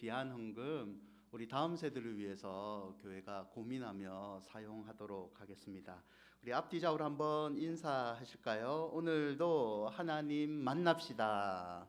귀한 헌금 우리 다음 세대를 위해서 교회가 고민하며 사용하도록 하겠습니다. 우리 앞뒤좌우로 한번 인사하실까요? 오늘도 하나님 만납시다.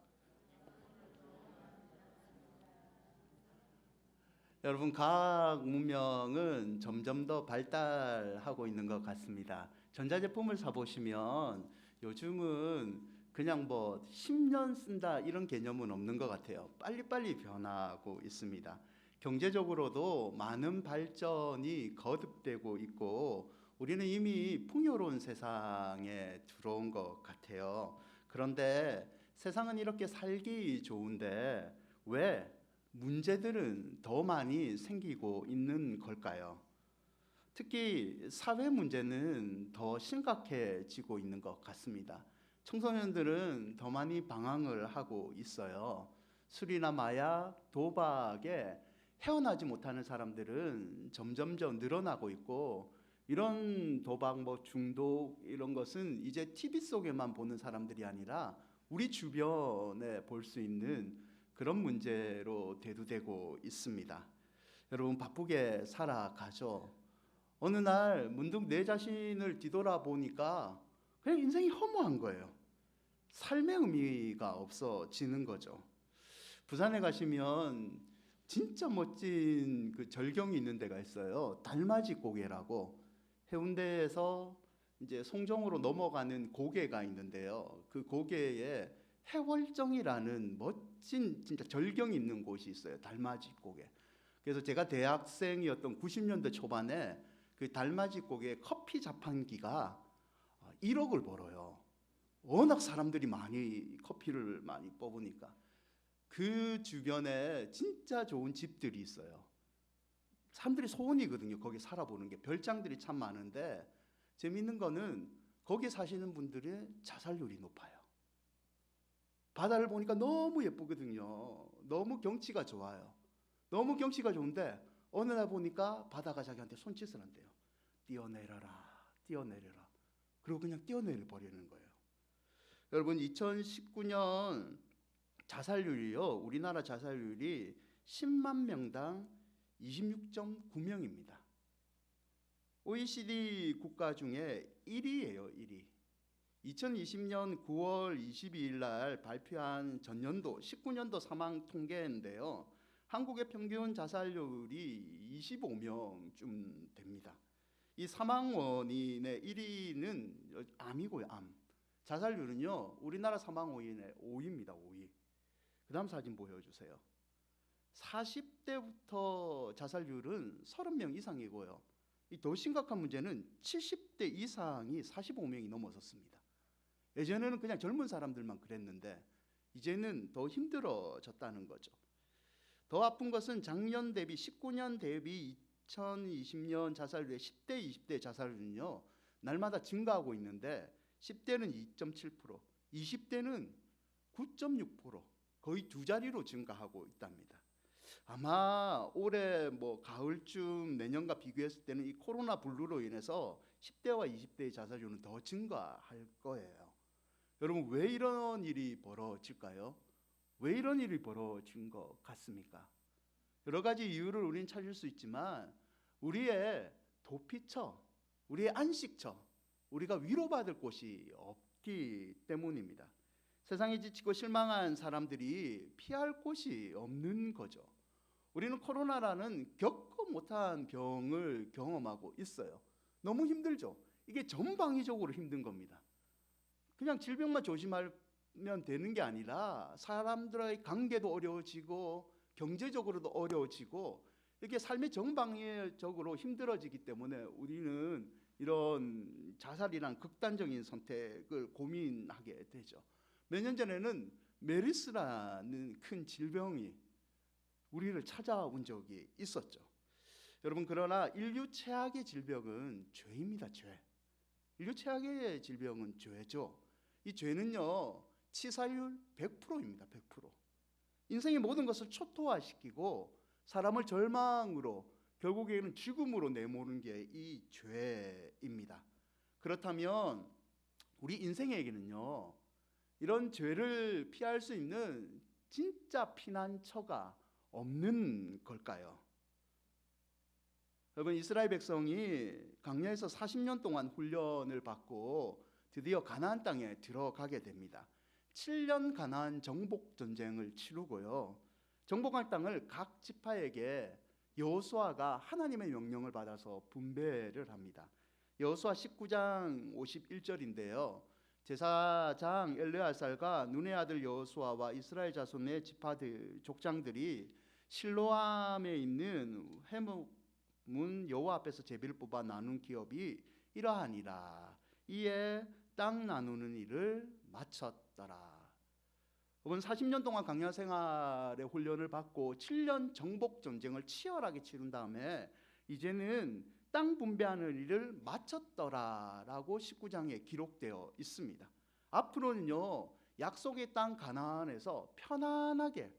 여러분, 과학 문명은 점점 더 발달하고 있는 것 같습니다. 전자제품을 사보시면 요즘은 그냥 뭐 10년 쓴다 이런 개념은 없는 것 같아요. 빨리빨리 변하고 있습니다. 경제적으로도 많은 발전이 거듭되고 있고 우리는 이미 풍요로운 세상에 들어온 것 같아요. 그런데 세상은 이렇게 살기 좋은데 왜 문제들은 더 많이 생기고 있는 걸까요? 특히 사회 문제는 더 심각해지고 있는 것 같습니다. 청소년들은 더 많이 방황을 하고 있어요. 술이나 마약, 도박에 헤어나지 못하는 사람들은 점점점 늘어나고 있고, 이런 도박, 중독 이런 것은 이제 TV 속에만 보는 사람들이 아니라 우리 주변에 볼 수 있는 그런 문제로 대두되고 있습니다. 여러분, 바쁘게 살아가죠. 어느 날 문득 내 자신을 뒤돌아보니까 그냥 인생이 허무한 거예요. 삶의 의미가 없어지는 거죠. 부산에 가시면 진짜 멋진 그 절경이 있는 데가 있어요. 달맞이 고개라고. 해운대에서 이제 송정으로 넘어가는 고개가 있는데요. 그 고개에 해월정이라는 멋진 진짜 절경이 있는 곳이 있어요. 달맞이 고개. 그래서 제가 대학생이었던 90년대 초반에 그 달맞이 고개 커피 자판기가 1억을 벌어요. 워낙 사람들이 많이 커피를 많이 뽑으니까. 그 주변에 진짜 좋은 집들이 있어요. 사람들이 소원이거든요. 거기 살아보는 게. 별장들이 참 많은데 재밌는 거는 거기 사시는 분들의 자살률이 높아요. 바다를 보니까 너무 예쁘거든요. 너무 경치가 좋아요. 너무 경치가 좋은데 어느 날 보니까 바다가 자기한테 손짓을 한대요. 뛰어내려라, 뛰어내려라. 그리고 그냥 뛰어내려 버리는 거예요. 여러분, 2019년 자살률이요. 우리나라 자살률이 10만 명당 26.9명입니다. OECD 국가 중에 1위예요, 1위. 2020년 9월 22일 날 발표한 전년도 19년도 사망 통계인데요. 한국의 평균 자살률이 25명쯤 됩니다. 이 사망 원인의 1위는 암이고요, 암. 자살률은요, 우리나라 사망 원인의 5위입니다, 5위. 그 다음 사진 보여주세요. 40대부터 자살률은 30명 이상이고요. 더 심각한 문제는 70대 이상이 45명이 넘어섰습니다. 예전에는 그냥 젊은 사람들만 그랬는데 이제는 더 힘들어졌다는 거죠. 더 아픈 것은 작년 대비 19년 대비 2020년 자살률의 10대, 20대 자살률은요 날마다 증가하고 있는데 10대는 2.7%, 20대는 9.6%, 거의 두 자리로 증가하고 있답니다. 아마 올해 가을쯤 내년과 비교했을 때는 이 코로나 블루로 인해서 10대와 20대의 자살률은 더 증가할 거예요. 여러분, 왜 이런 일이 벌어질까요? 왜 이런 일이 벌어진 것 같습니까? 여러 가지 이유를 우리는 찾을 수 있지만 우리의 도피처, 우리의 안식처, 우리가 위로받을 곳이 없기 때문입니다. 세상에 지치고 실망한 사람들이 피할 곳이 없는 거죠. 우리는 코로나라는 겪어 못한 병을 경험하고 있어요. 너무 힘들죠. 이게 전방위적으로 힘든 겁니다. 그냥 질병만 조심하면 되는 게 아니라 사람들의 관계도 어려워지고 경제적으로도 어려워지고 이렇게 삶의 전방위적으로 힘들어지기 때문에 우리는 이런 자살이란 극단적인 선택을 고민하게 되죠. 몇 년 전에는 메르스라는 큰 질병이 우리를 찾아온 적이 있었죠. 여러분, 그러나 인류 최악의 질병은 죄입니다. 죄. 인류 최악의 질병은 죄죠. 이 죄는요 치사율 100%입니다. 100%. 인생의 모든 것을 초토화시키고 사람을 절망으로 결국에는 죽음으로 내모는 게 이 죄입니다. 그렇다면 우리 인생에게는요 이런 죄를 피할 수 있는 진짜 피난처가 없는 걸까요? 여러분, 이스라엘 백성이 광야에서 40년 동안 훈련을 받고 드디어 가나안 땅에 들어가게 됩니다. 7년 가나안 정복 전쟁을 치르고요. 정복할 땅을 각 지파에게 여호수아가 하나님의 명령을 받아서 분배를 합니다. 여호수아 19장 51절인데요. 제사장 엘르아살과 눈의 아들 여호수아와 이스라엘 자손의 지파들 족장들이 실로암에 있는 회문 여호와 앞에서 제비를 뽑아 나눈 기업이 이러하니라. 이에 땅 나누는 일을 마쳤더라. 여러분, 40년 동안 광야 생활의 훈련을 받고 7년 정복 전쟁을 치열하게 치른 다음에 이제는 땅 분배하는 일을 마쳤더라라고 19장에 기록되어 있습니다. 앞으로는요, 약속의 땅 가나안에서 편안하게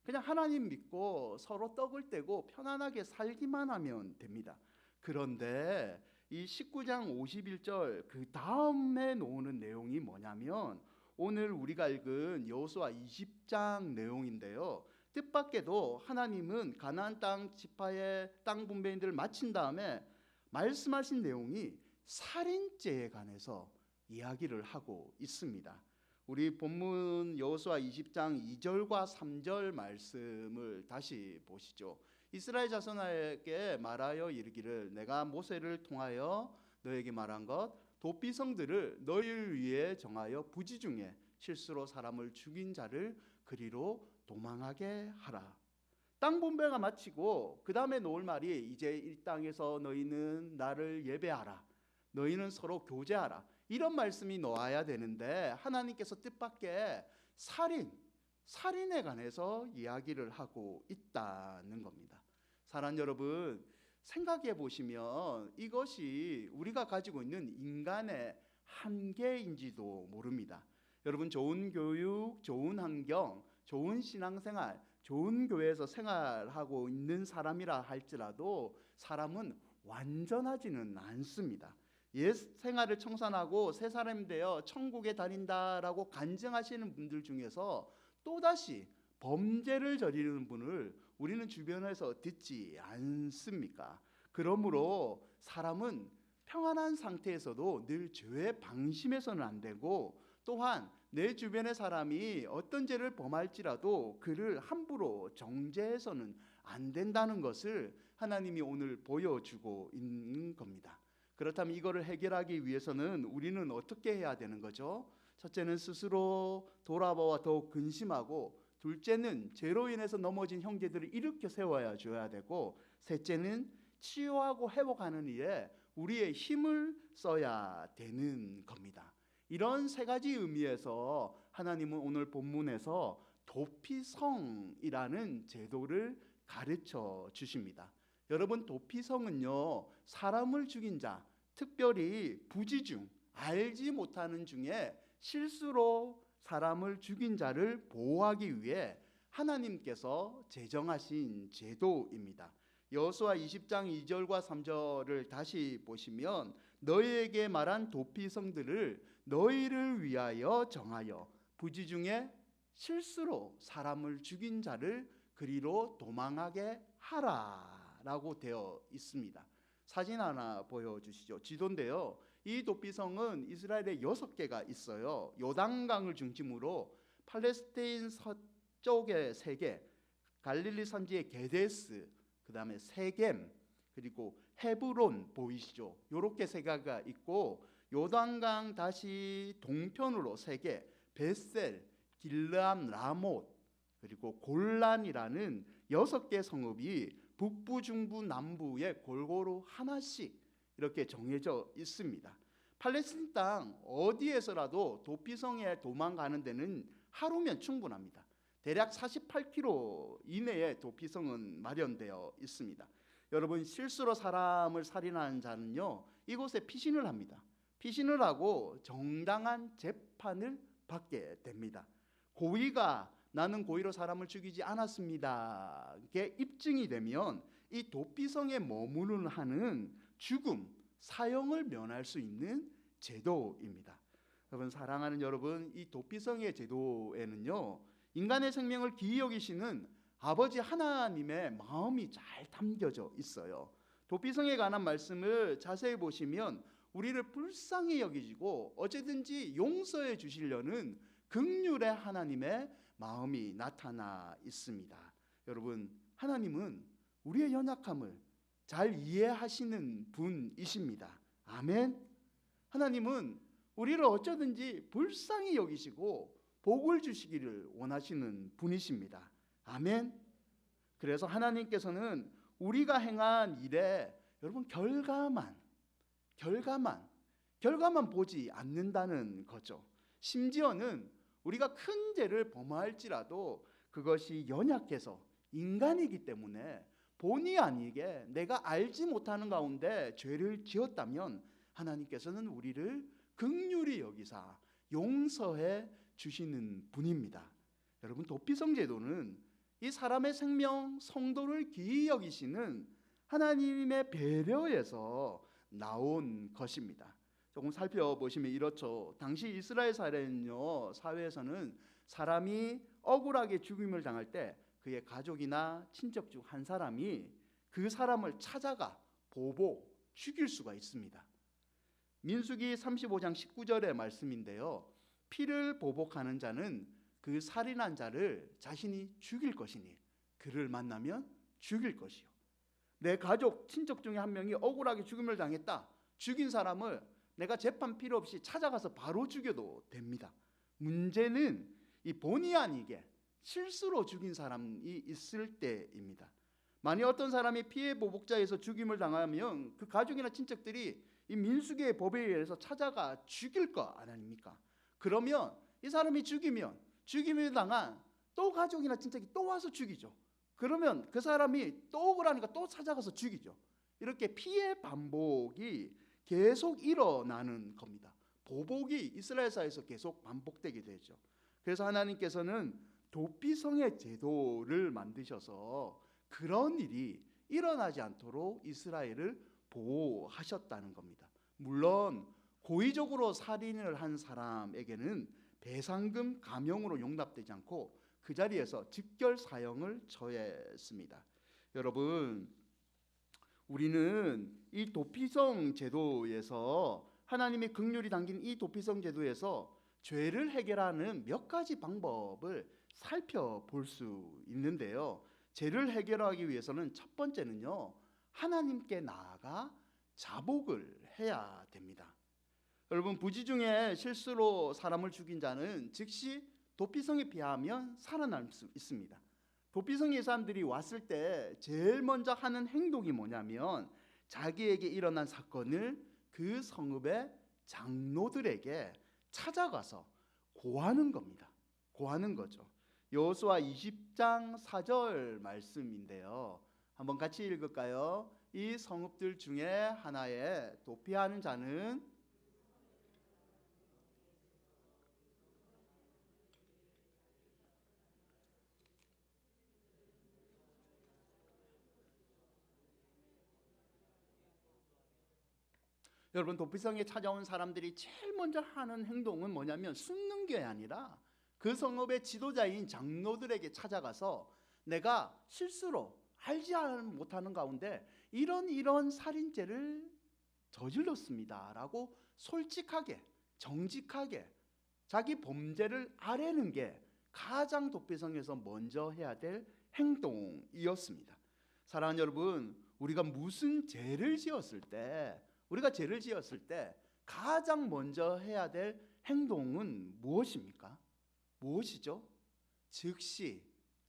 그냥 하나님 믿고 서로 떡을 떼고 편안하게 살기만 하면 됩니다. 그런데 이 19장 51절 그 다음에 나오는 내용이 뭐냐면 오늘 우리가 읽은 여호수아 20장 내용인데요. 뜻밖에도 하나님은 가나안 땅 지파의 땅 분배인들을 마친 다음에 말씀하신 내용이 살인죄에 관해서 이야기를 하고 있습니다. 우리 본문 여호수아 20장 2절과 3절 말씀을 다시 보시죠. 이스라엘 자손에게 말하여 이르기를 내가 모세를 통하여 너에게 말한 것 도피성들을 너희를 위해 정하여 부지 중에 실수로 사람을 죽인 자를 그리로 도망하게 하라. 땅 분배가 마치고 그 다음에 놓을 말이 이제 이 땅에서 너희는 나를 예배하라. 너희는 서로 교제하라. 이런 말씀이 놓아야 되는데 하나님께서 뜻밖의 살인에 관해서 이야기를 하고 있다는 겁니다. 사랑하는 여러분, 생각해 보시면 이것이 우리가 가지고 있는 인간의 한계인지도 모릅니다. 여러분, 좋은 교육, 좋은 환경, 좋은 신앙생활, 좋은 교회에서 생활하고 있는 사람이라 할지라도 사람은 완전하지는 않습니다. 옛 생활을 청산하고 새 사람이 되어 천국에 다닌다라고 간증하시는 분들 중에서 또다시 범죄를 저지르는 분을 우리는 주변에서 듣지 않습니까? 그러므로 사람은 평안한 상태에서도 늘 죄의 방심해서는 안 되고 또한 내 주변의 사람이 어떤 죄를 범할지라도 그를 함부로 정죄해서는 안 된다는 것을 하나님이 오늘 보여주고 있는 겁니다. 그렇다면 이거를 해결하기 위해서는 우리는 어떻게 해야 되는 거죠? 첫째는 스스로 돌아보아 더욱 근심하고 둘째는 죄로 인해서 넘어진 형제들을 일으켜 세워야 줘야 되고 셋째는 치유하고 회복하는 일에 우리의 힘을 써야 되는 겁니다. 이런 세 가지 의미에서 하나님은 오늘 본문에서 도피성이라는 제도를 가르쳐 주십니다. 여러분, 도피성은요, 사람을 죽인 자, 특별히 부지중, 알지 못하는 중에 실수로 사람을 죽인 자를 보호하기 위해 하나님께서 제정하신 제도입니다. 여호수아 20장 2절과 3절을 다시 보시면 너희에게 말한 도피성들을 너희를 위하여 정하여 부지 중에 실수로 사람을 죽인 자를 그리로 도망하게 하라라고 되어 있습니다. 사진 하나 보여주시죠. 지도인데요. 이 도피성은 이스라엘에 6개가 있어요. 요단강을 중심으로 팔레스타인 서쪽에 3개, 갈릴리 산지의 게데스, 그 다음에 세겜, 그리고 헤브론 보이시죠? 요렇게 3개가 있고 요단강 다시 동편으로 3개, 벳셀, 길르암, 라못, 그리고 골란이라는 6개 성읍이 북부, 중부, 남부에 골고루 하나씩 이렇게 정해져 있습니다. 팔레스타인 땅 어디에서라도 도피성에 도망가는 데는 하루면 충분합니다. 대략 48km 이내에 도피성은 마련되어 있습니다. 여러분, 실수로 사람을 살인하는 자는요, 이곳에 피신을 합니다. 피신을 하고 정당한 재판을 받게 됩니다. 고의가 나는 고의로 사람을 죽이지 않았습니다. 이게 입증이 되면 이 도피성에 머무르는 한은 죽음, 사형을 면할 수 있는 제도입니다. 여러분, 사랑하는 여러분, 이 도피성의 제도에는요, 인간의 생명을 기이 여기시는 아버지 하나님의 마음이 잘 담겨져 있어요. 도피성에 관한 말씀을 자세히 보시면 우리를 불쌍히 여기시고 어쨌든지 용서해 주시려는 긍휼의 하나님의 마음이 나타나 있습니다. 여러분, 하나님은 우리의 연약함을 잘 이해하시는 분이십니다. 아멘. 하나님은 우리를 어쩌든지 불쌍히 여기시고 복을 주시기를 원하시는 분이십니다. 아멘. 그래서 하나님께서는 우리가 행한 일에 여러분 결과만 보지 않는다는 거죠. 심지어는 우리가 큰 죄를 범할지라도 그것이 연약해서 인간이기 때문에 본의 아니게 내가 알지 못하는 가운데 죄를 지었다면 하나님께서는 우리를 긍휼히 여기사 용서해 주시는 분입니다. 여러분, 도피성 제도는 이 사람의 생명, 성도를 귀히 여기시는 하나님의 배려에서 나온 것입니다. 조금 살펴보시면 이렇죠. 당시 이스라엘 사회에서는 사람이 억울하게 죽임을 당할 때 그의 가족이나 친척 중 한 사람이 그 사람을 찾아가 보복, 죽일 수가 있습니다. 민수기 35장 19절의 말씀인데요. 피를 보복하는 자는 그 살인한 자를 자신이 죽일 것이니 그를 만나면 죽일 것이요. 내 가족, 친척 중에 한 명이 억울하게 죽임을 당했다. 죽인 사람을 내가 재판 필요 없이 찾아가서 바로 죽여도 됩니다. 문제는 이 본의 아니게 실수로 죽인 사람이 있을 때입니다. 만약 어떤 사람이 피해 보복자에서 죽임을 당하면 그 가족이나 친척들이 이 민수기의 법에 의해서 찾아가 죽일 거 아닙니까? 그러면 이 사람이 죽임을 당한 또 가족이나 친척이 또 와서 죽이죠. 그러면 그 사람이 또 억울하니까 또 찾아가서 죽이죠. 이렇게 피해 반복이 계속 일어나는 겁니다. 보복이 이스라엘사에서 계속 반복되게 되죠. 그래서 하나님께서는 도피성의 제도를 만드셔서 그런 일이 일어나지 않도록 이스라엘을 보호하셨다는 겁니다. 물론 고의적으로 살인을 한 사람에게는 배상금 감형으로 용납되지 않고 그 자리에서 즉결 사형을 처했습니다. 여러분, 우리는 이 도피성 제도에서 하나님의 긍휼이 담긴 이 도피성 제도에서 죄를 해결하는 몇 가지 방법을 살펴볼 수 있는데요. 죄를 해결하기 위해서는 첫 번째는요, 하나님께 나아가 자복을 해야 됩니다. 여러분, 부지 중에 실수로 사람을 죽인 자는 즉시 도피성에 피하면 살아날 수 있습니다. 도피성의 사람들이 왔을 때 제일 먼저 하는 행동이 뭐냐면 자기에게 일어난 사건을 그 성읍의 장로들에게 찾아가서 고하는 겁니다. 고하는 거죠. 여호수아 20장 4절 말씀인데요. 한번 같이 읽을까요? 이 성읍들 중에 하나에 도피하는 자는 여러분, 도피성에 찾아온 사람들이 제일 먼저 하는 행동은 뭐냐면 숨는 게 아니라 그 성읍의 지도자인 장로들에게 찾아가서 내가 실수로 알지 못하는 가운데 이런 살인죄를 저질렀습니다 라고 솔직하게 정직하게 자기 범죄를 아뢰는 게 가장 도피성에서 먼저 해야 될 행동이었습니다. 사랑하는 여러분, 우리가 죄를 지었을 때 가장 먼저 해야 될 행동은 무엇입니까? 무엇이죠? 즉시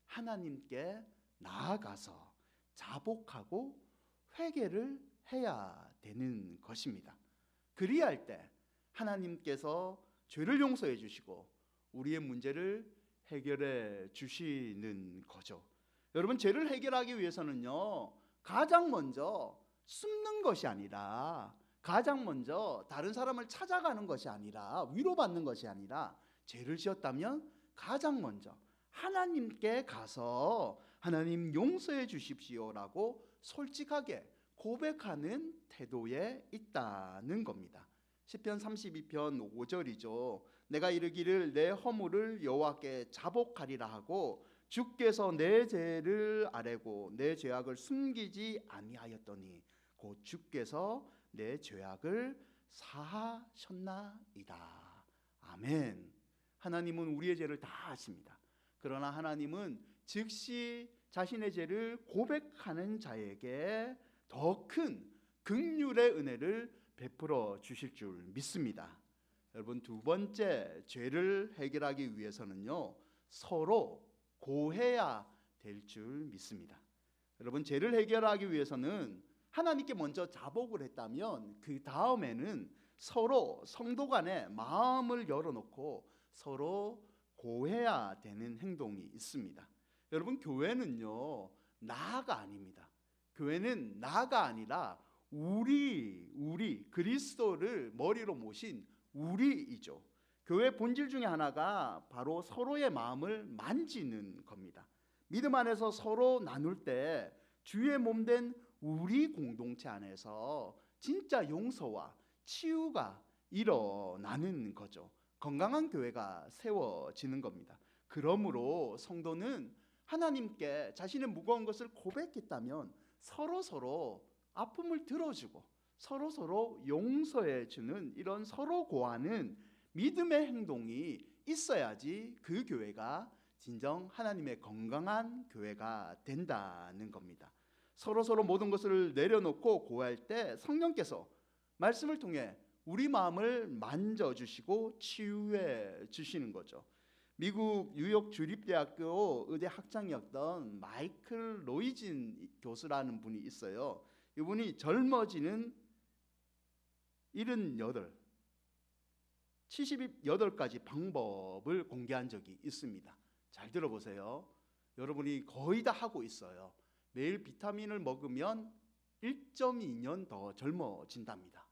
하나님께 나아가서 자복하고 회개를 해야 되는 것입니다. 그리할 때 하나님께서 죄를 용서해 주시고 우리의 문제를 해결해 주시는 거죠. 여러분, 죄를 해결하기 위해서는요, 가장 먼저 숨는 것이 아니라, 가장 먼저 다른 사람을 찾아가는 것이 아니라, 위로받는 것이 아니라, 죄를 지었다면 가장 먼저 하나님께 가서 하나님 용서해 주십시오라고 솔직하게 고백하는 태도에 있다는 겁니다. 시편 32편 5절이죠. 내가 이르기를 내 허물을 여호와께 자복하리라 하고 주께서 내 죄를 아뢰고 내 죄악을 숨기지 아니하였더니 곧 주께서 내 죄악을 사하셨나이다. 아멘. 하나님은 우리의 죄를 다 아십니다. 그러나 하나님은 즉시 자신의 죄를 고백하는 자에게 더 큰 긍휼의 은혜를 베풀어 주실 줄 믿습니다. 여러분, 두 번째, 죄를 해결하기 위해서는요, 서로 고해야 될 줄 믿습니다. 여러분, 죄를 해결하기 위해서는 하나님께 먼저 자복을 했다면 그 다음에는 서로 성도 간에 마음을 열어놓고 서로 고해야 되는 행동이 있습니다. 여러분, 교회는요, 나가 아닙니다. 교회는 나가 아니라 우리 그리스도를 머리로 모신 우리이죠. 교회 본질 중에 하나가 바로 서로의 마음을 만지는 겁니다. 믿음 안에서 서로 나눌 때 주의 몸된 우리 공동체 안에서 진짜 용서와 치유가 일어나는 거죠. 건강한 교회가 세워지는 겁니다. 그러므로 성도는 하나님께 자신의 무거운 것을 고백했다면 서로 아픔을 들어주고 서로 용서해 주는 이런 서로 고하는 믿음의 행동이 있어야지 그 교회가 진정 하나님의 건강한 교회가 된다는 겁니다. 서로 모든 것을 내려놓고 고할 때 성령께서 말씀을 통해 우리 마음을 만져주시고 치유해 주시는 거죠. 미국 뉴욕 주립대학교 의대 학장이었던 마이클 로이진 교수라는 분이 있어요. 이분이 젊어지는 78가지 방법을 공개한 적이 있습니다. 잘 들어보세요. 여러분이 거의 다 하고 있어요. 매일 비타민을 먹으면 1.2년 더 젊어진답니다.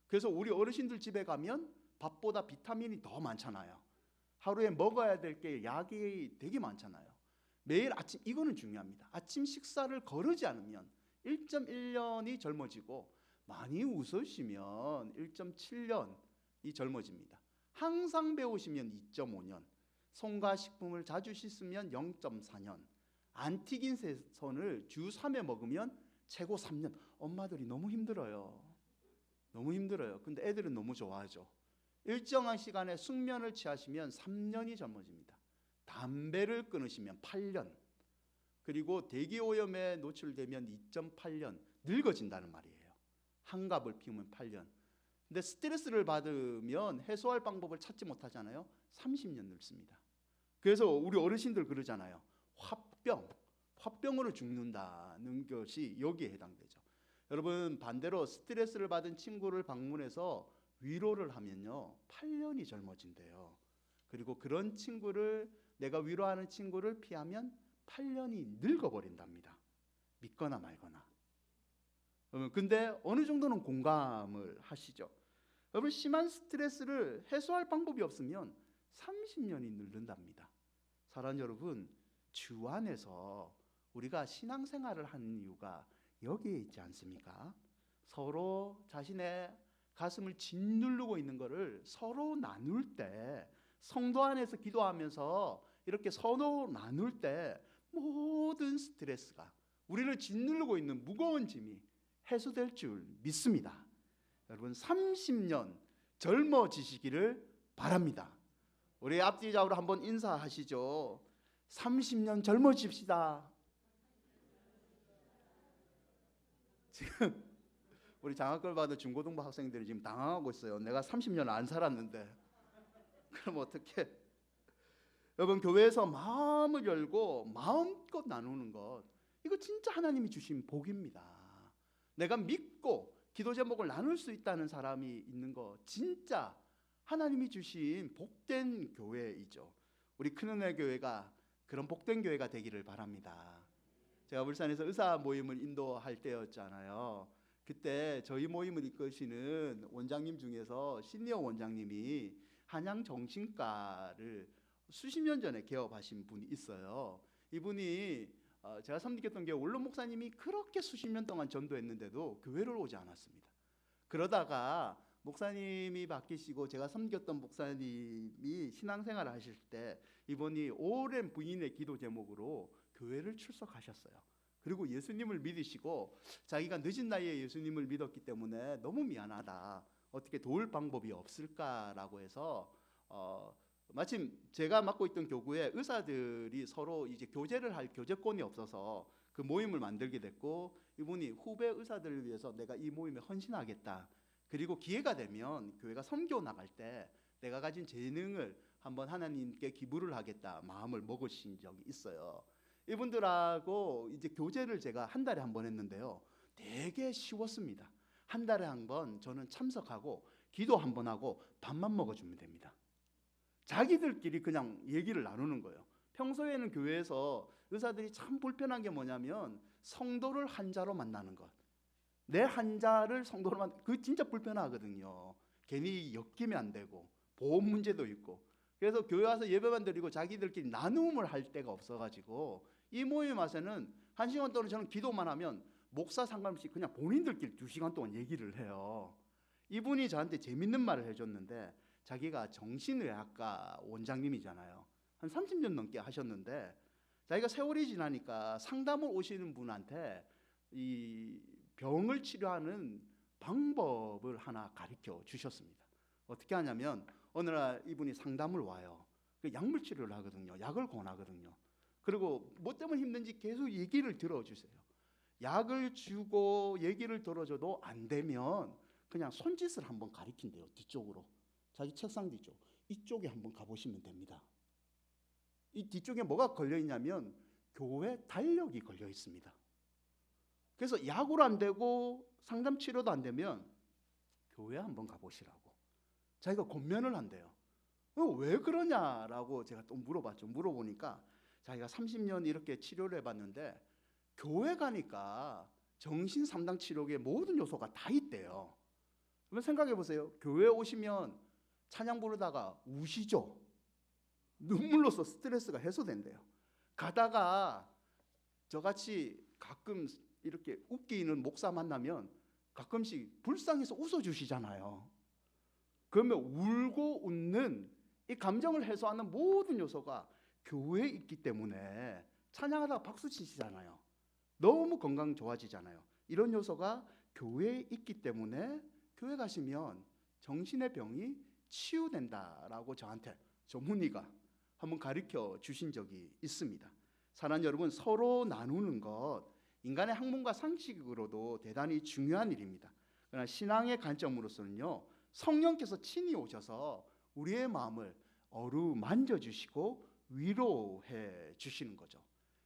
그래서 우리 어르신들 집에 가면 밥보다 비타민이 더 많잖아요. 하루에 먹어야 될 게 약이 되게 많잖아요. 매일 아침, 이거는 중요합니다. 아침 식사를 거르지 않으면 1.1년이 젊어지고 많이 웃으시면 1.7년이 젊어집니다. 항상 배우시면 2.5년, 손과 식품을 자주 씻으면 0.4년, 안 튀긴 생선을 주 3회 먹으면 최고 3년. 엄마들이 너무 힘들어요. 근데 애들은 너무 좋아하죠. 일정한 시간에 숙면을 취하시면 3년이 젊어집니다. 담배를 끊으시면 8년, 그리고 대기오염에 노출되면 2.8년 늙어진다는 말이에요. 한갑을 피우면 8년. 근데 스트레스를 받으면 해소할 방법을 찾지 못하잖아요. 30년 늙습니다. 그래서 우리 어르신들 그러잖아요. 화병으로 죽는다는 것이 여기에 해당되죠. 여러분, 반대로 스트레스를 받은 친구를 방문해서 위로를 하면요 8년이 젊어진대요. 그리고 그런 친구를, 내가 위로하는 친구를 피하면 8년이 늙어버린답니다. 믿거나 말거나. 근데 어느 정도는 공감을 하시죠. 여러분, 심한 스트레스를 해소할 방법이 없으면 30년이 늙는답니다. 사랑하는 여러분, 주 안에서 우리가 신앙생활을 하는 이유가 여기에 있지 않습니까? 서로 자신의 가슴을 짓누르고 있는 것을 서로 나눌 때, 성도 안에서 기도하면서 이렇게 서로 나눌 때 모든 스트레스가, 우리를 짓누르고 있는 무거운 짐이 해소될 줄 믿습니다. 여러분, 30년 젊어지시기를 바랍니다. 우리 앞뒤 좌우로 한번 인사하시죠. 30년 젊어집시다. 지금 우리 장학금을 받은 중고등부 학생들이 지금 당황하고 있어요. 내가 30년 안 살았는데 그럼 어떻게? 여러분, 교회에서 마음을 열고 마음껏 나누는 것, 이거 진짜 하나님이 주신 복입니다. 내가 믿고 기도 제목을 나눌 수 있다는 사람이 있는 거 진짜 하나님이 주신 복된 교회이죠. 우리 큰은혜 교회가 그런 복된 교회가 되기를 바랍니다. 제가 울산에서 의사 모임을 인도할 때였잖아요. 그때 저희 모임을 이끄시는 원장님 중에서 시니어 원장님이 한양정신과를 수십 년 전에 개업하신 분이 있어요. 이분이 제가 섬기겠던 교회 원로 목사님이 그렇게 수십 년 동안 전도했는데도 교회를 오지 않았습니다. 그러다가 목사님이 바뀌시고 제가 섬겼던 목사님이 신앙생활을 하실 때 이분이 오랜 부인의 기도 제목으로 교회를 출석하셨어요. 그리고 예수님을 믿으시고 자기가 늦은 나이에 예수님을 믿었기 때문에 너무 미안하다, 어떻게 도울 방법이 없을까라고 해서 마침 제가 맡고 있던 교구에 의사들이 서로 이제 교제를 할 교제권이 없어서 그 모임을 만들게 됐고, 이분이 후배 의사들을 위해서 내가 이 모임에 헌신하겠다, 그리고 기회가 되면 교회가 선교 나갈 때 내가 가진 재능을 한번 하나님께 기부를 하겠다 마음을 먹으신 적이 있어요. 이분들하고 이제 교제를 제가 한 달에 한 번 했는데요, 되게 쉬웠습니다. 한 달에 한 번 저는 참석하고 기도 한 번 하고 밥만 먹어주면 됩니다. 자기들끼리 그냥 얘기를 나누는 거예요. 평소에는 교회에서 의사들이 참 불편한 게 뭐냐면 성도를 한자로 만나는 것. 내 한자를 성도로 그 진짜 불편하거든요. 괜히 엮이면 안 되고 보험 문제도 있고. 그래서 교회 와서 예배만 드리고 자기들끼리 나눔을 할 데가 없어가지고 이 모임 와서는 1시간 동안 저는 기도만 하면 목사 상관없이 그냥 본인들끼리 2시간 동안 얘기를 해요. 이분이 저한테 재밌는 말을 해줬는데, 자기가 정신의학과 원장님이잖아요. 한 30년 넘게 하셨는데 자기가 세월이 지나니까 상담을 오시는 분한테 이 병을 치료하는 방법을 하나 가르쳐 주셨습니다. 어떻게 하냐면 어느 날 이분이 상담을 와요. 그 약물 치료를 하거든요. 약을 권하거든요. 그리고 뭐 때문에 힘든지 계속 얘기를 들어주세요. 약을 주고 얘기를 들어줘도 안 되면 그냥 손짓을 한번 가리킨대요. 뒤쪽으로. 자기 책상 뒤쪽. 이쪽에 한번 가보시면 됩니다. 이 뒤쪽에 뭐가 걸려 있냐면 교회 달력이 걸려 있습니다. 그래서 약으로 안 되고 상담 치료도 안 되면 교회 한번 가보시라고. 자기가 권면을 한대요. 왜 그러냐라고 제가 또 물어봤죠. 물어보니까 자기가 30년 이렇게 치료를 해봤는데 교회 가니까 정신 상담 치료의 모든 요소가 다 있대요. 그러면 생각해 보세요. 교회 오시면 찬양 부르다가 우시죠. 눈물로써 스트레스가 해소된대요. 가다가 저같이 가끔 이렇게 웃기는 목사 만나면 가끔씩 불쌍해서 웃어주시잖아요. 그러면 울고 웃는 이 감정을 해소하는 모든 요소가 교회에 있기 때문에 찬양하다가 박수 치시잖아요. 너무 건강 좋아지잖아요. 이런 요소가 교회에 있기 때문에 교회 가시면 정신의 병이 치유된다라고 저한테 전문의가 한번 가르쳐 주신 적이 있습니다. 사랑하는 여러분, 서로 나누는 것, 인간의 학문과 상식으로도 대단히 중요한 일입니다. 그러나 신앙의 관점으로서는요, 성령께서 친히 오셔서 우리의 마음을 어루만져 주시고 위로해 주시는 거죠.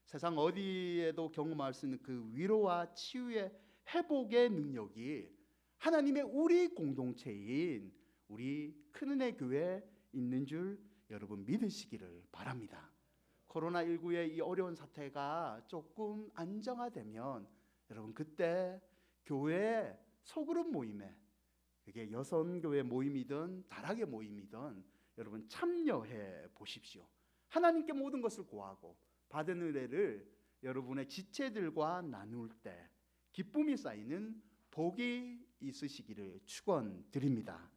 세상 어디에도 경험할 수 있는 그 위로와 치유의 회복의 능력이 하나님의 우리 공동체인 우리 큰은혜 교회에 있는 줄 여러분 믿으시기를 바랍니다. 코로나19의 이 어려운 사태가 조금 안정화되면 여러분 그때 교회 소그룹 모임에, 그게 여선교회 모임이든 다락의 모임이든 여러분 참여해 보십시오. 하나님께 모든 것을 구하고 받은 은혜를 여러분의 지체들과 나눌 때 기쁨이 쌓이는 복이 있으시기를 축원드립니다.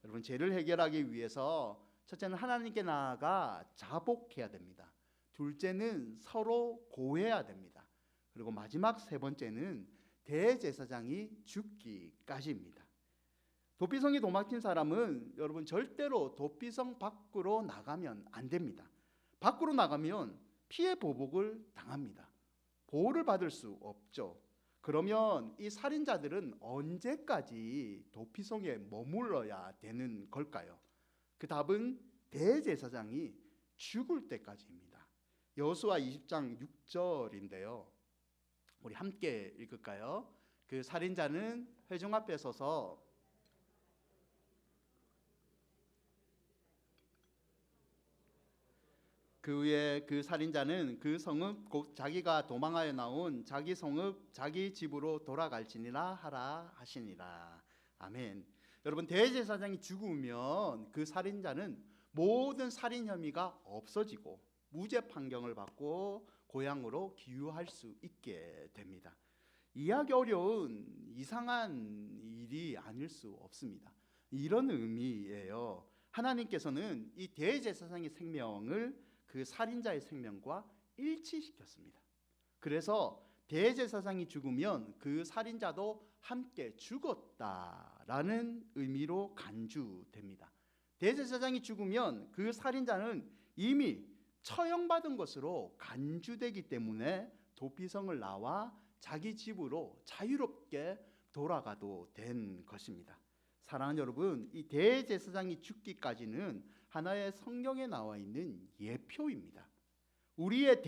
여러분, 죄를 해결하기 위해서 첫째는 하나님께 나아가 자복해야 됩니다. 둘째는 서로 고해야 됩니다. 그리고 마지막 세 번째는 대제사장이 죽기까지입니다. 도피성이 도망친 사람은 여러분 절대로 도피성 밖으로 나가면 안 됩니다. 밖으로 나가면 피해 보복을 당합니다. 보호를 받을 수 없죠. 그러면 이 살인자들은 언제까지 도피성에 머물러야 되는 걸까요? 그 답은 대제사장이 죽을 때까지입니다. 여호수아 20장 6절인데요. 우리 함께 읽을까요? 그 살인자는 회중 앞에 서서 그 후에 그 살인자는 그 성읍 곧 자기가 도망하여 나온 자기 성읍 자기 집으로 돌아갈지니라 하라 하시니라. 아멘. 여러분, 대제사장이 죽으면 그 살인자는 모든 살인 혐의가 없어지고 무죄 판결을 받고 고향으로 귀유할 수 있게 됩니다. 이해하기 어려운 이상한 일이 아닐 수 없습니다. 이런 의미예요. 하나님께서는 이 대제사장의 생명을 그 살인자의 생명과 일치시켰습니다. 그래서 대제사장이 죽으면 그 살인자도 함께 죽었다라는 의미로 간주됩니다. 대제사장이 죽으면 그 살인자는 이미 처형받은 것으로 간주되기 때문에 도피성을 나와 자기 집으로 자유롭게 돌아가도 된 것입니다. 사랑하는 여러분, 이 대제사장이 죽기까지는 하나의 성경에 나와 있는 예표입니다. 우리의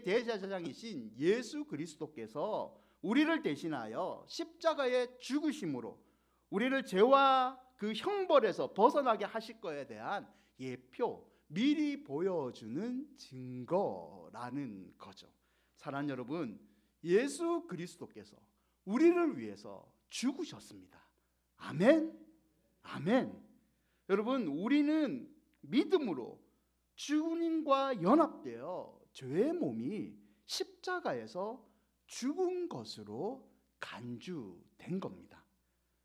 대제사장이신 예수 그리스도께서 우리를 대신하여 십자가에 죽으심으로 우리를 죄와 그 형벌에서 벗어나게 하실 것에 대한 예표, 미리 보여주는 증거라는 거죠. 사랑하는 여러분, 예수 그리스도께서 우리를 위해서 죽으셨습니다. 아멘. 아멘. 여러분, 우리는 믿음으로 주님과 연합되어 죄의 몸이 십자가에서 죽은 것으로 간주된 겁니다.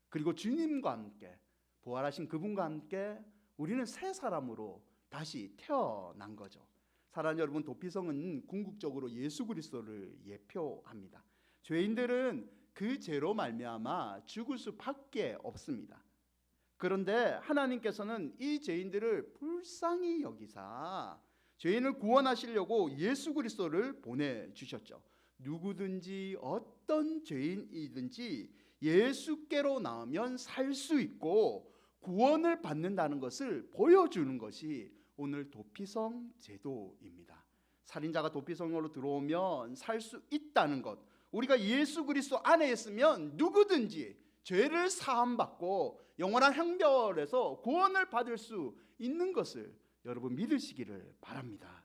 그리고 주님과 함께 부활하신 그분과 함께 우리는 새 사람으로 다시 태어난 거죠. 사랑하는 여러분, 도피성은 궁극적으로 예수 그리스도를 예표합니다. 죄인들은 그 죄로 말미암아 죽을 수밖에 없습니다. 그런데 하나님께서는 이 죄인들을 불쌍히 여기사 죄인을 구원하시려고 예수 그리스도를 보내주셨죠. 누구든지 어떤 죄인이든지 예수께로 나오면 살 수 있고 구원을 받는다는 것을 보여주는 것이 오늘 도피성 제도입니다. 살인자가 도피성으로 들어오면 살 수 있다는 것, 우리가 예수 그리스도 안에 있으면 누구든지 죄를 사함받고 영원한 형벌에서 구원을 받을 수 있는 것을 여러분 믿으시기를 바랍니다.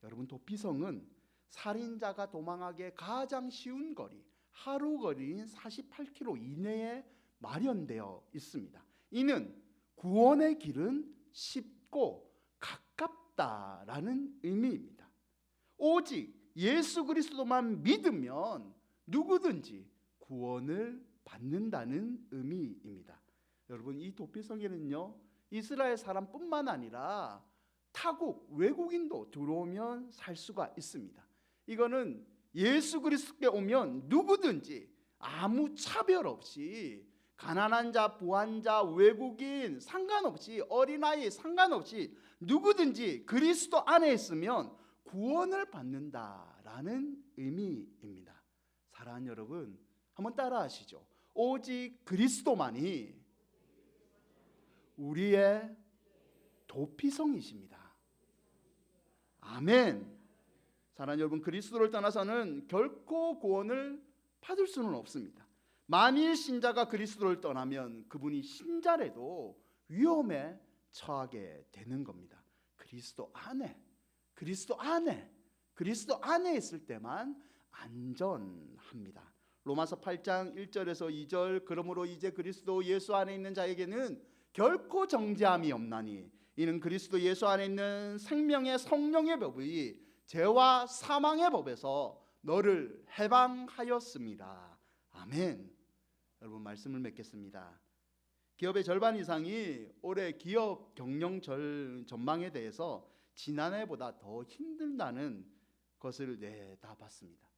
여러분, 도피성은 살인자가 도망하기에 가장 쉬운 거리, 하루 거리인 48km 이내에 마련되어 있습니다. 이는 구원의 길은 쉽고 가깝다라는 의미입니다. 오직 예수 그리스도만 믿으면 누구든지 구원을 받는다는 의미입니다. 여러분, 이 도피성에는요, 이스라엘 사람뿐만 아니라 타국 외국인도 들어오면 살 수가 있습니다. 이거는 예수 그리스도께 오면 누구든지 아무 차별 없이 가난한 자, 부한 자, 외국인 상관없이 어린아이 상관없이 누구든지 그리스도 안에 있으면 구원을 받는다라는 의미입니다. 사랑하는 여러분, 한번 따라하시죠. 오직 그리스도만이 우리의 도피성이십니다. 아멘. 사랑하는 여러분, 그리스도를 떠나서는 결코 구원을 받을 수는 없습니다. 만일 신자가 그리스도를 떠나면 그분이 신자라도 위험에 처하게 되는 겁니다. 그리스도 안에 있을 때만 안전합니다. 로마서 8장 1절에서 2절, 그러므로 이제 그리스도 예수 안에 있는 자에게는 결코 정죄함이 없나니 이는 그리스도 예수 안에 있는 생명의 성령의 법이 죄와 사망의 법에서 너를 해방하였습니다. 아멘. 여러분, 말씀을 맺겠습니다. 기업의 절반 이상이 올해 기업 경영 전망에 대해서 지난해보다 더 힘들다는 것을 내다봤습니다.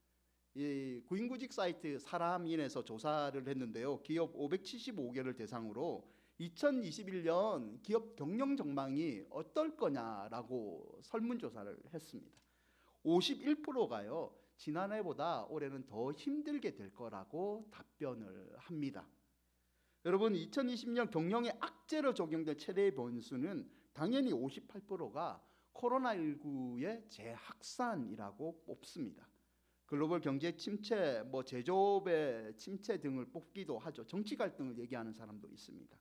이 구인구직 사이트 사람인에서 조사를 했는데요, 기업 575개를 대상으로 2021년 기업 경영 전망이 어떨 거냐라고 설문조사를 했습니다. 51%가요 지난해보다 올해는 더 힘들게 될 거라고 답변을 합니다. 여러분, 2020년 경영의 악재로 적용된 최대의 변수는 당연히 58%가 코로나19의 재확산이라고 뽑습니다. 글로벌 경제 침체, 제조업의 침체 등을 뽑기도 하죠. 정치 갈등을 얘기하는 사람도 있습니다.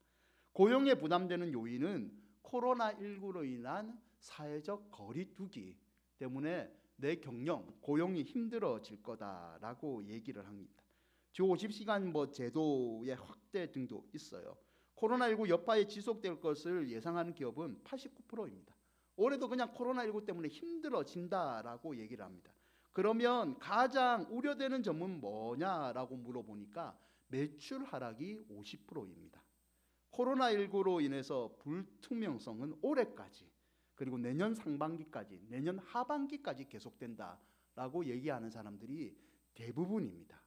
고용에 부담되는 요인은 코로나19로 인한 사회적 거리두기 때문에 내 경영, 고용이 힘들어질 거다라고 얘기를 합니다. 주 50시간 제도의 확대 등도 있어요. 코로나19 여파에 지속될 것을 예상하는 기업은 89%입니다. 올해도 그냥 코로나19 때문에 힘들어진다라고 얘기를 합니다. 그러면 가장 우려되는 점은 뭐냐라고 물어보니까 매출 하락이 50%입니다. 코로나19로 인해서 불투명성은 올해까지, 그리고 내년 상반기까지, 내년 하반기까지 계속된다라고 얘기하는 사람들이 대부분입니다.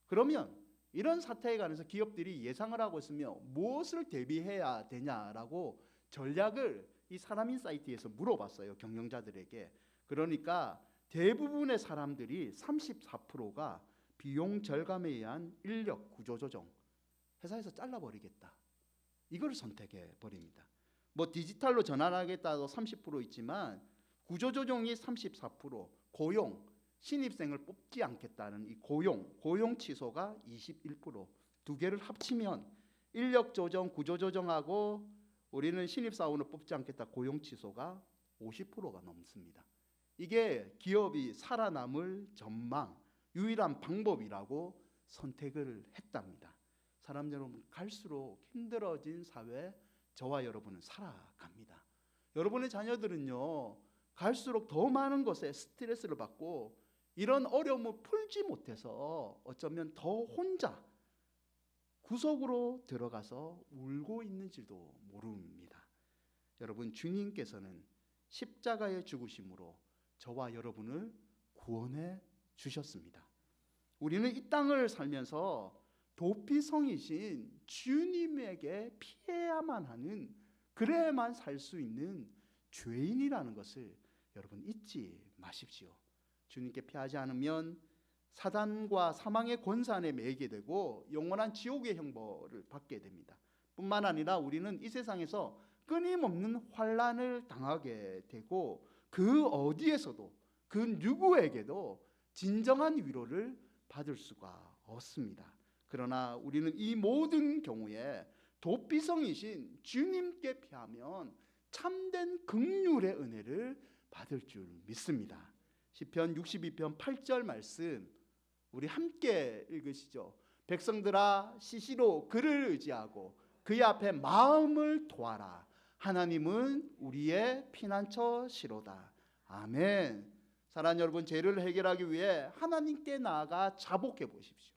그러면 이런 사태에 관해서 기업들이 예상을 하고 있으며 무엇을 대비해야 되냐라고 전략을 이 사람인 사이트에서 물어봤어요, 경영자들에게. 그러니까 대부분의 사람들이 34%가 비용 절감에 의한 인력 구조 조정, 회사에서 잘라버리겠다, 이걸 선택해 버립니다. 뭐 디지털로 전환하겠다도 30% 있지만 구조 조정이 34%, 고용, 신입생을 뽑지 않겠다는 이 고용 취소가 21%, 두 개를 합치면 인력 조정, 구조 조정하고 우리는 신입사원을 뽑지 않겠다, 고용 취소가 50%가 넘습니다. 이게 기업이 살아남을 전망, 유일한 방법이라고 선택을 했답니다. 사람 여러분, 갈수록 힘들어진 사회 저와 여러분은 살아갑니다. 여러분의 자녀들은요, 갈수록 더 많은 것에 스트레스를 받고 이런 어려움을 풀지 못해서 어쩌면 더 혼자 구석으로 들어가서 울고 있는지도 모릅니다. 여러분, 주님께서는 십자가의 죽으심으로 저와 여러분을 구원해 주셨습니다. 우리는 이 땅을 살면서 도피성이신 주님에게 피해야만 하는, 그래야만 살 수 있는 죄인이라는 것을 여러분 잊지 마십시오. 주님께 피하지 않으면 사단과 사망의 권세 안에 매이게 되고 영원한 지옥의 형벌을 받게 됩니다. 뿐만 아니라 우리는 이 세상에서 끊임없는 환난을 당하게 되고 그 어디에서도 그 누구에게도 진정한 위로를 받을 수가 없습니다. 그러나 우리는 이 모든 경우에 도피성이신 주님께 피하면 참된 긍휼의 은혜를 받을 줄 믿습니다. 시편 62편 8절 말씀 우리 함께 읽으시죠. 백성들아, 시시로 그를 의지하고 그의 앞에 마음을 도하라. 하나님은 우리의 피난처시로다. 아멘. 사랑하는 여러분, 죄를 해결하기 위해 하나님께 나아가 자복해 보십시오.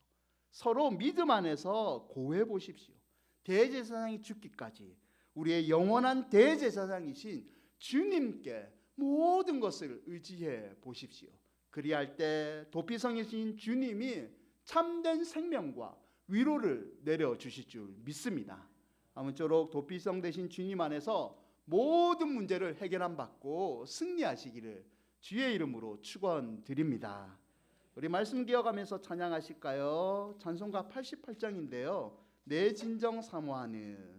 서로 믿음 안에서 고해 보십시오. 대제사장이 죽기까지 우리의 영원한 대제사장이신 주님께 모든 것을 의지해 보십시오. 그리할 때 도피성이신 주님이 참된 생명과 위로를 내려주실 줄 믿습니다. 아무쪼록 도피성 되신 주님 안에서 모든 문제를 해결함 받고 승리하시기를 주의 이름으로 축원드립니다. 우리 말씀 기억하면서 찬양하실까요? 찬송가 88장인데요. 내 진정 사모하는